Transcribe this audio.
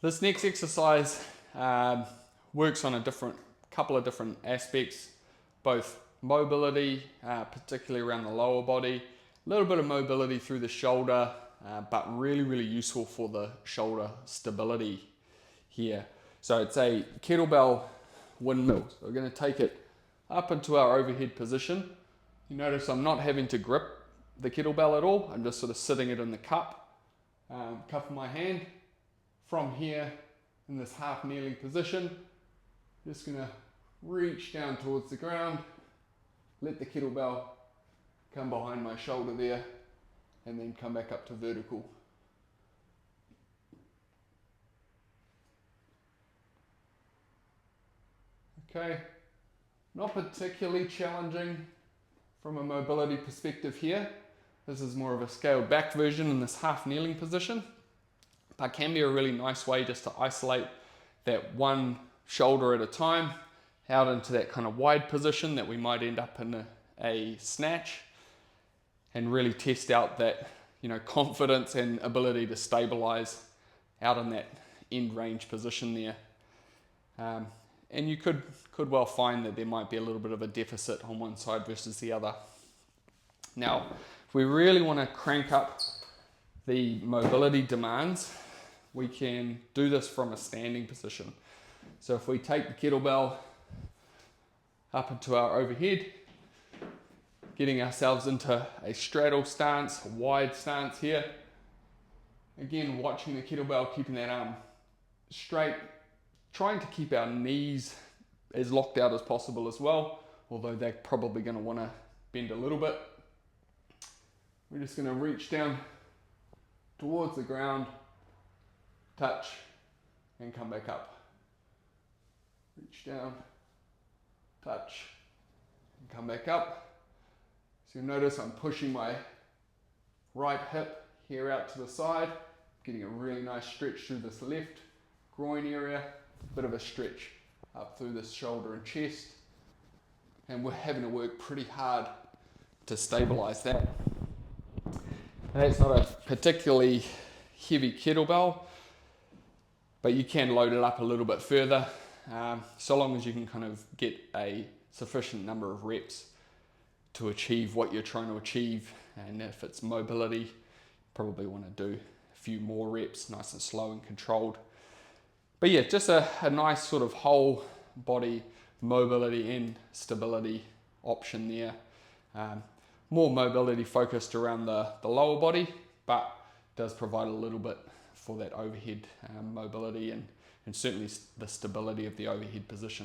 This next exercise works on a couple of different aspects, both mobility, particularly around the lower body, a little bit of mobility through the shoulder, but really useful for the shoulder stability here. So it's a kettlebell windmill. So we're going to take it up into our overhead position. You notice I'm not having to grip the kettlebell at all. I'm just sort of sitting it in the cup of my hand. From here, in this half kneeling position, just going to reach down towards the ground, let the kettlebell come behind my shoulder there, and then come back up to vertical. Okay, not particularly challenging from a mobility perspective here. This is more of a scaled back version in this half kneeling position, but can be a really nice way just to isolate that one shoulder at a time out into that kind of wide position that we might end up in a snatch, and really test out that, confidence and ability to stabilize out in that end range position there. And you could well find that there might be a little bit of a deficit on one side versus the other. Now, if we really want to crank up the mobility demands, we can do this from a standing position. So if we take the kettlebell up into our overhead, getting ourselves into a straddle stance, a wide stance here. Again, watching the kettlebell, keeping that arm straight, trying to keep our knees as locked out as possible as well, although they're probably going to want to bend a little bit. We're just going to reach down towards the ground, touch, and come back up. Reach down, touch, and come back up. So you'll notice I'm pushing my right hip here out to the side, getting a really nice stretch through this left groin area, a bit of a stretch up through this shoulder and chest, and we're having to work pretty hard to stabilize that. Now, that's not a particularly heavy kettlebell, but you can load it up a little bit further, so long as you can kind of get a sufficient number of reps to achieve what you're trying to achieve. And if it's mobility, probably want to do a few more reps, nice and slow and controlled. But yeah, just a nice sort of whole body mobility and stability option there. More mobility focused around the lower body, but does provide a little bit for that overhead mobility and certainly the stability of the overhead position.